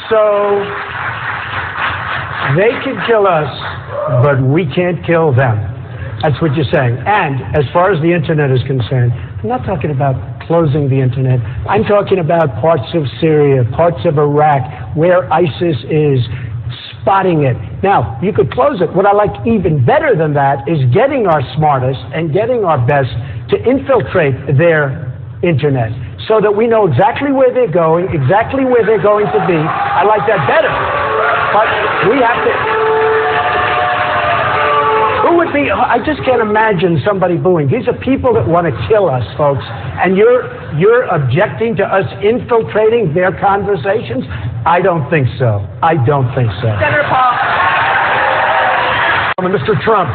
So they can kill us, but we can't kill them. That's what you're saying. And as far as the internet is concerned, I'm not talking about closing the internet. I'm talking about parts of Syria, parts of Iraq, where ISIS is, spotting it. Now, you could close it. What I like even better than that is getting our smartest and getting our best to infiltrate their internet so that we know exactly where they're going, exactly where they're going to be. I like that better. But we have to... Who would be... I just can't imagine somebody booing. These are people that want to kill us, folks. And you're objecting to us infiltrating their conversations? I don't think so. I don't think so. Senator Paul. Mr. Trump,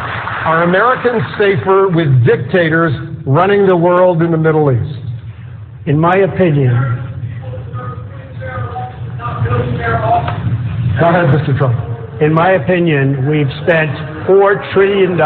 are Americans safer with dictators running the world in the Middle East? In my opinion... Go ahead, Mr. Trump. In my opinion, we've spent $4 trillion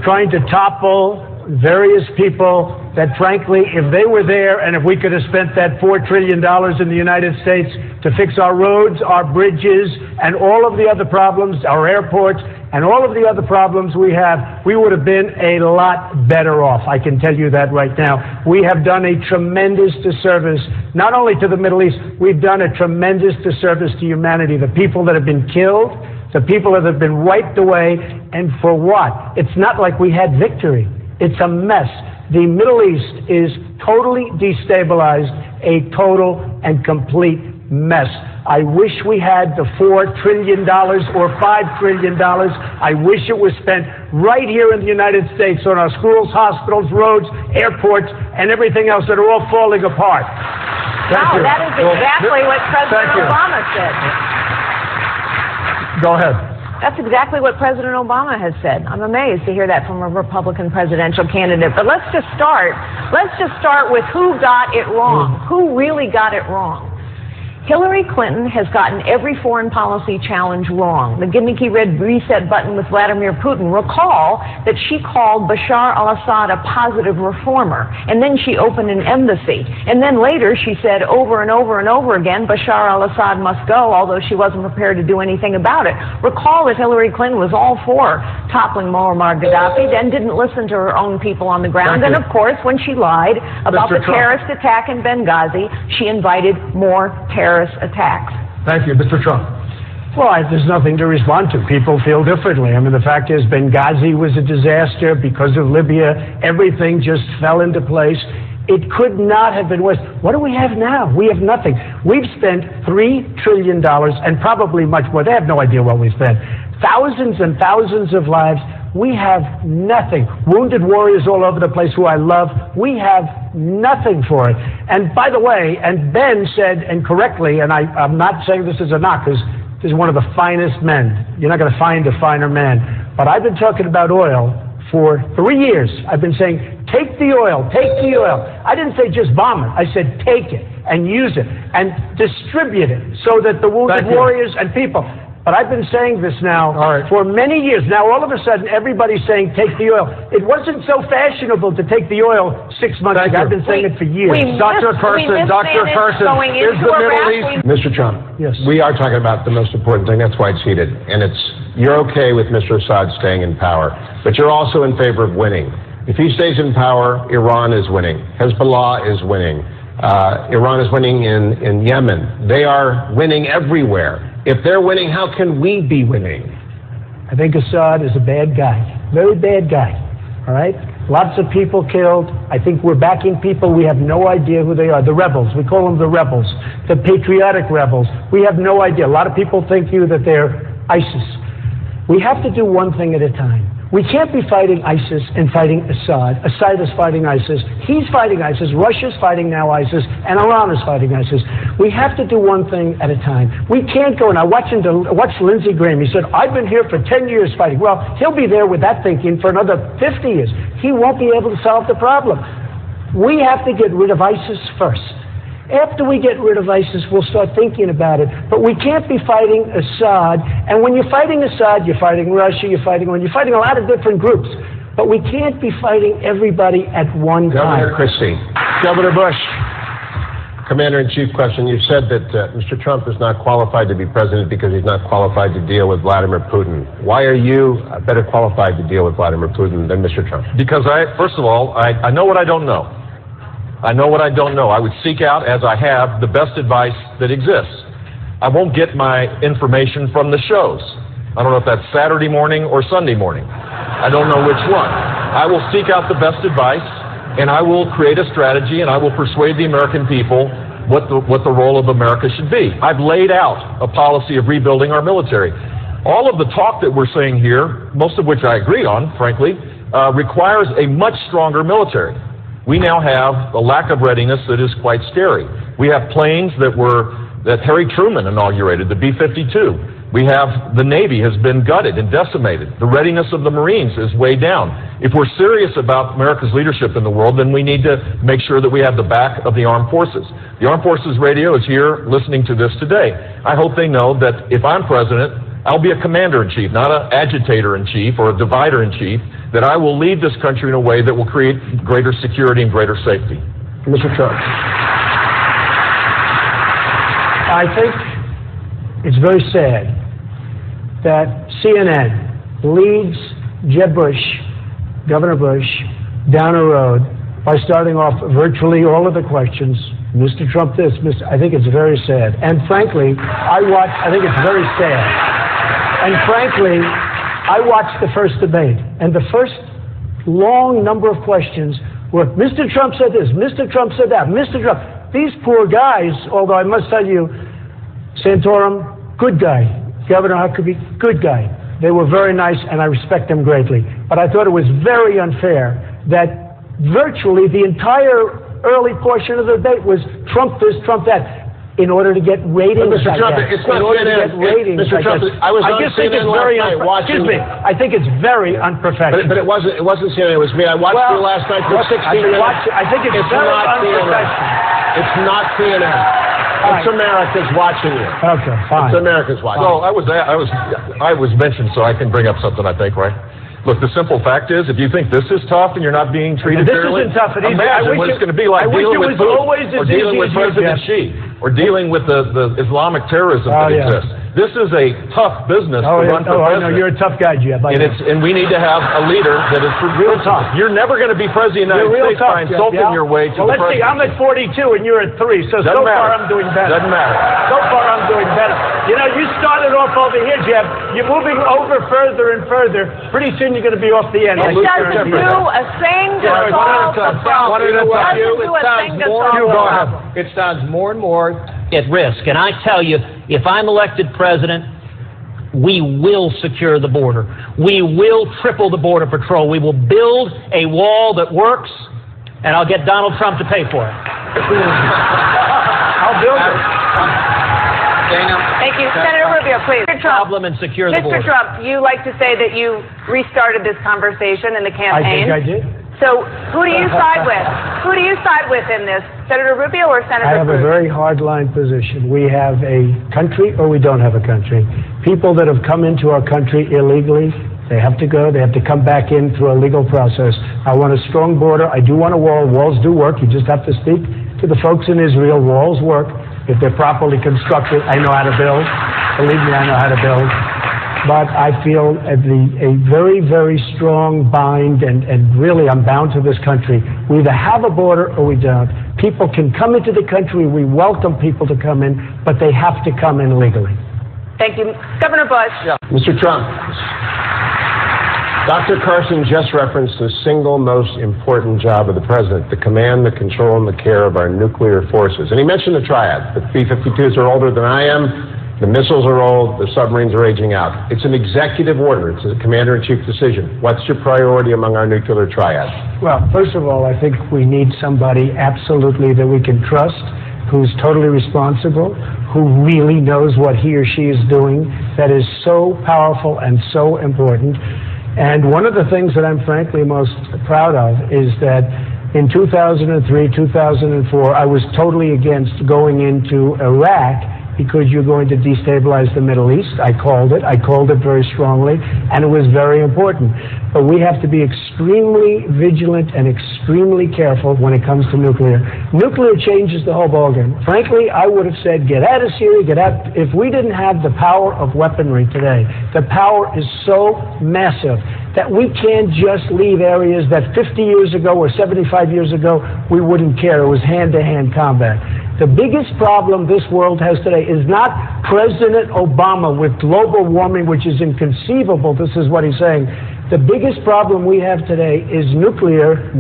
trying to topple various people that, frankly, if they were there and if we could have spent that $4 trillion in the United States to fix our roads, our bridges, and all of the other problems, our airports, and all of the other problems we have, we would have been a lot better off. I can tell you that right now. We have done a tremendous disservice, not only to the Middle East, we've done a tremendous disservice to humanity. The people that have been killed, the people that have been wiped away, and for what? It's not like we had victory. It's a mess. The Middle East is totally destabilized, a total and complete mess. I wish we had the $4 trillion or $5 trillion. I wish it was spent right here in the United States on our schools, hospitals, roads, airports, and everything else that are all falling apart. Wow, that is exactly what President Obama said. Go ahead. That's exactly what President Obama has said. I'm amazed to hear that from a Republican presidential candidate. But let's just start with who got it wrong. Who really got it wrong? Hillary Clinton has gotten every foreign policy challenge wrong. The gimmicky red reset button with Vladimir Putin. Recall that she called Bashar al-Assad a positive reformer, and then she opened an embassy. And then later she said over and over and over again, Bashar al-Assad must go, although she wasn't prepared to do anything about it. Recall that Hillary Clinton was all for toppling Muammar Gaddafi, then didn't listen to her own people on the ground. And of course, when she lied about the terrorist attack in Benghazi, she invited more terrorist attacks. Thank you. Mr. Trump. Well, there's nothing to respond to. People feel differently. I mean, the fact is Benghazi was a disaster because of Libya. Everything just fell into place. It could not have been worse. What do we have now? We have nothing. We've spent $3 trillion and probably much more. They have no idea what we spent. Thousands and thousands of lives. We have nothing. Wounded warriors all over the place who I love. We have nothing for it. And by the way, and Ben said, and correctly, and I'm not saying this is a knock, because this is one of the finest men. You're not going to find a finer man. But I've been talking about oil for 3 years. I've been saying, take the oil, take the oil. I didn't say just bomb it. I said take it and use it and distribute it so that the wounded warriors and people... But I've been saying this now for many years. Now, all of a sudden, everybody's saying take the oil. It wasn't so fashionable to take the oil 6 months ago. I've been saying it for years. Dr. Carson, is the Middle East... Mr. Trump, yes. We are talking about the most important thing. That's why it's heated. And you're okay with Mr. Assad staying in power. But you're also in favor of winning. If he stays in power, Iran is winning. Hezbollah is winning. Iran is winning in Yemen. They are winning everywhere. If they're winning, how can we be winning? I think Assad is a bad guy. Very bad guy. All right? Lots of people killed. I think we're backing people. We have no idea who they are. The rebels. We call them the rebels. The patriotic rebels. We have no idea. A lot of people think that they're ISIS. We have to do one thing at a time. We can't be fighting ISIS and fighting Assad. Assad is fighting ISIS. He's fighting ISIS. Russia's fighting now ISIS. And Iran is fighting ISIS. We have to do one thing at a time. We can't go. And I watch Lindsey Graham. He said, I've been here for 10 years fighting. Well, he'll be there with that thinking for another 50 years. He won't be able to solve the problem. We have to get rid of ISIS first. After we get rid of ISIS, we'll start thinking about it. But we can't be fighting Assad. And when you're fighting Assad, you're fighting Russia, you're fighting a lot of different groups. But we can't be fighting everybody at one time. Governor Christie. Governor Bush. Commander-in-Chief question. You said that Mr. Trump is not qualified to be president because he's not qualified to deal with Vladimir Putin. Why are you better qualified to deal with Vladimir Putin than Mr. Trump? Because first of all, I know what I don't know. I know what I don't know. I would seek out, as I have, the best advice that exists. I won't get my information from the shows. I don't know if that's Saturday morning or Sunday morning. I don't know which one. I will seek out the best advice, and I will create a strategy, and I will persuade the American people what the role of America should be. I've laid out a policy of rebuilding our military. All of the talk that we're saying here, most of which I agree on, frankly, requires a much stronger military. We now have a lack of readiness that is quite scary. We have planes that Harry Truman inaugurated, the B-52. We have the Navy has been gutted and decimated. The readiness of the Marines is way down. If we're serious about America's leadership in the world, then we need to make sure that we have the back of the armed forces. The Armed Forces Radio is here listening to this today. I hope they know that if I'm president, I'll be a commander-in-chief, not an agitator-in-chief or a divider-in-chief, that I will lead this country in a way that will create greater security and greater safety. Mr. Trump. I think it's very sad that CNN leads Jeb Bush, Governor Bush, down a road by starting off virtually all of the questions. Mr. Trump this, I think it's very sad. And frankly, I think it's very sad. And frankly, I watched the first debate, and the first long number of questions were, Mr. Trump said this, Mr. Trump said that, Mr. Trump. These poor guys, although I must tell you, Santorum, good guy. Governor Huckabee, good guy. They were very nice, and I respect them greatly. But I thought it was very unfair that virtually the entire early portion of the debate was Trump this, Trump that, in order to get ratings. Mr. Trump, it's not CNN. Mr. Trump, I was on CNN last night watching. Excuse me. I think it's very unprofessional. But it wasn't CNN. It was me. I watched you last night for 16 minutes. I think it's very unprofessional. It's not CNN. It's America's watching you. Okay, fine. It's America's watching. So I was mentioned, so I can bring up something, I think, right? Look, the simple fact is, if you think this is tough and you're not being treated fairly, this isn't tough and easy. Imagine what it's going to be like dealing with Putin, or dealing with President Xi, or dealing with the Islamic terrorism that exists. This is a tough business to run for president. I know, you're a tough guy, Jeb. And we need to have a leader that is real tough. You're never going to be president of the United States by insulting your way to the presidency. Let's see, I'm at 42 and you're at 3, so far I'm doing better. Doesn't matter. So far I'm doing better. You know, you started off over here, Jeb. You're moving over further and further. Pretty soon you're going to be off the end. It doesn't do a thing to solve the problem. It sounds more and more at risk. And I tell you, if I'm elected president, we will secure the border. We will triple the Border Patrol. We will build a wall that works, and I'll get Donald Trump to pay for it. I'll build it. Thank you. Senator Rubio, please. Mr. Trump, problem and secure the border. Mr. Trump, you like to say that you restarted this conversation in the campaign. I think I did. So who do you side with? Who do you side with in this? Senator Rubio or Senator I have Cruz? a very hard-line position. We have a country or we don't have a country. People that have come into our country illegally, they have to go. They have to come back in through a legal process. I want a strong border. I do want a wall. Walls do work. You just have to speak to the folks in Israel. Walls work if they're properly constructed. I know how to build. Believe me, I know how to build. But I feel a very, very strong bind, and really I'm bound to this country. We either have a border or we don't. People can come into the country. We welcome people to come in, but they have to come in legally. Thank you. Governor Bush. Yeah. Mr. Trump, Dr. Carson just referenced the single most important job of the president, the command, the control, and the care of our nuclear forces. And he mentioned the triad. The B-52s are older than I am. The missiles are old, the submarines are aging out. It's an executive order. It's a commander-in-chief decision. What's your priority among our nuclear triad? Well, first of all, I think we need somebody absolutely that we can trust, who's totally responsible, who really knows what he or she is doing, that is so powerful and so important. And one of the things that I'm frankly most proud of is that in 2003, 2004, I was totally against going into Iraq because you're going to destabilize the Middle East. I called it. I called it very strongly, and it was very important. But we have to be extremely vigilant and extremely careful when it comes to nuclear. Nuclear changes the whole ballgame. Frankly, I would have said, get out of Syria, get out. If we didn't have the power of weaponry today, the power is so massive that we can't just leave areas that 50 years ago or 75 years ago we wouldn't care. It was hand-to-hand combat. The biggest problem this world has today is not President Obama with global warming, which is inconceivable. This is what he's saying. The biggest problem we have today is nuclear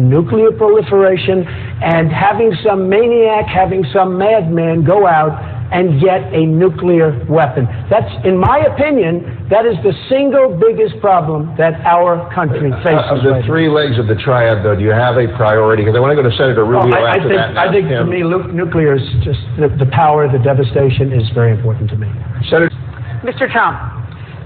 proliferation, and having some maniac, having some madman go out and get a nuclear weapon. That's, in my opinion, that is the single biggest problem that our country faces. Of the three legs of the triad, though, do you have a priority? Because I want to go to Senator Rubio after that. I think to me, nuclear is just the power, the devastation is very important to me. Senator. Mr. Trump,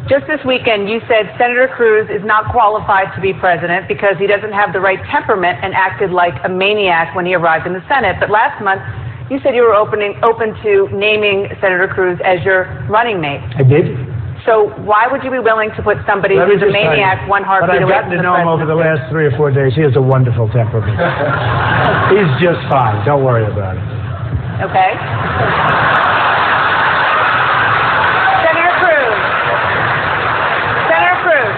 just this weekend you said Senator Cruz is not qualified to be president because he doesn't have the right temperament and acted like a maniac when he arrived in the Senate. But last month, you said you were open to naming Senator Cruz as your running mate. I did. So why would you be willing to put somebody who's a maniac one heartbeat away from the presidency? But I've gotten to know him over the last 3 or 4 days. He has a wonderful temperament. He's just fine. Don't worry about it. Okay. Senator Cruz,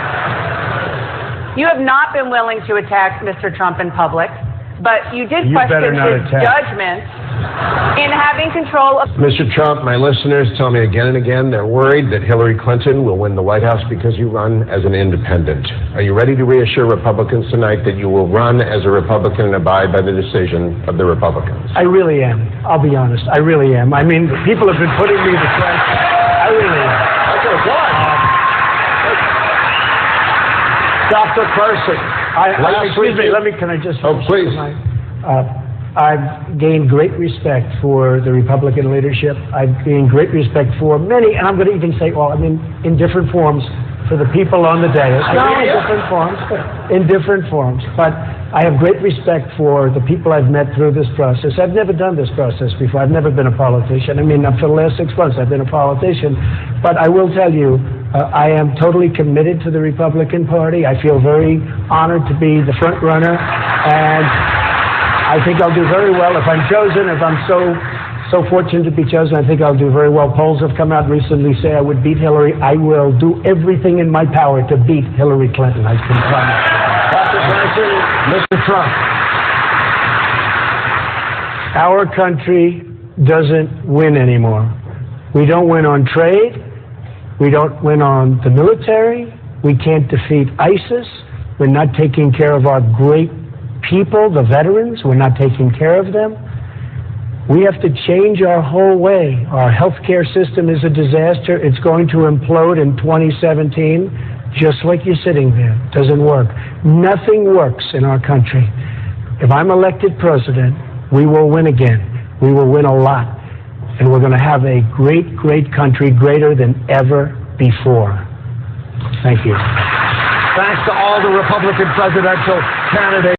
you have not been willing to attack Mr. Trump in public, but you did question his judgment in having control of... Mr. Trump, my listeners tell me again and again they're worried that Hillary Clinton will win the White House because you run as an independent. Are you ready to reassure Republicans tonight that you will run as a Republican and abide by the decision of the Republicans? I really am. I'll be honest. I really am. I mean, people have been putting me to test. I really am. Dr. Person. Can I just... Oh, please. I've gained great respect for the Republican leadership. I've gained great respect for many, and I'm going to even say, in different forms, for the people on the dais. In different forms. But I have great respect for the people I've met through this process. I've never done this process before. I've never been a politician. For the last 6 months, I've been a politician. But I will tell you, I am totally committed to the Republican Party. I feel very honored to be the front runner, and I think I'll do very well if I'm chosen. If I'm so fortunate to be chosen, I think I'll do very well. Polls have come out recently say I would beat Hillary. I will do everything in my power to beat Hillary Clinton. I can promise. Dr. President, Mr. Trump, our country doesn't win anymore. We don't win on trade. We don't win on the military. We can't defeat ISIS. We're not taking care of our great people, the veterans. We're not taking care of them. We have to change our whole way. Our healthcare system is a disaster. It's going to implode in 2017, just like you're sitting there. It doesn't work. Nothing works in our country. If I'm elected president, we will win again. We will win a lot. And we're going to have a great, great country, greater than ever before. Thank you. Thanks to all the Republican presidential candidates.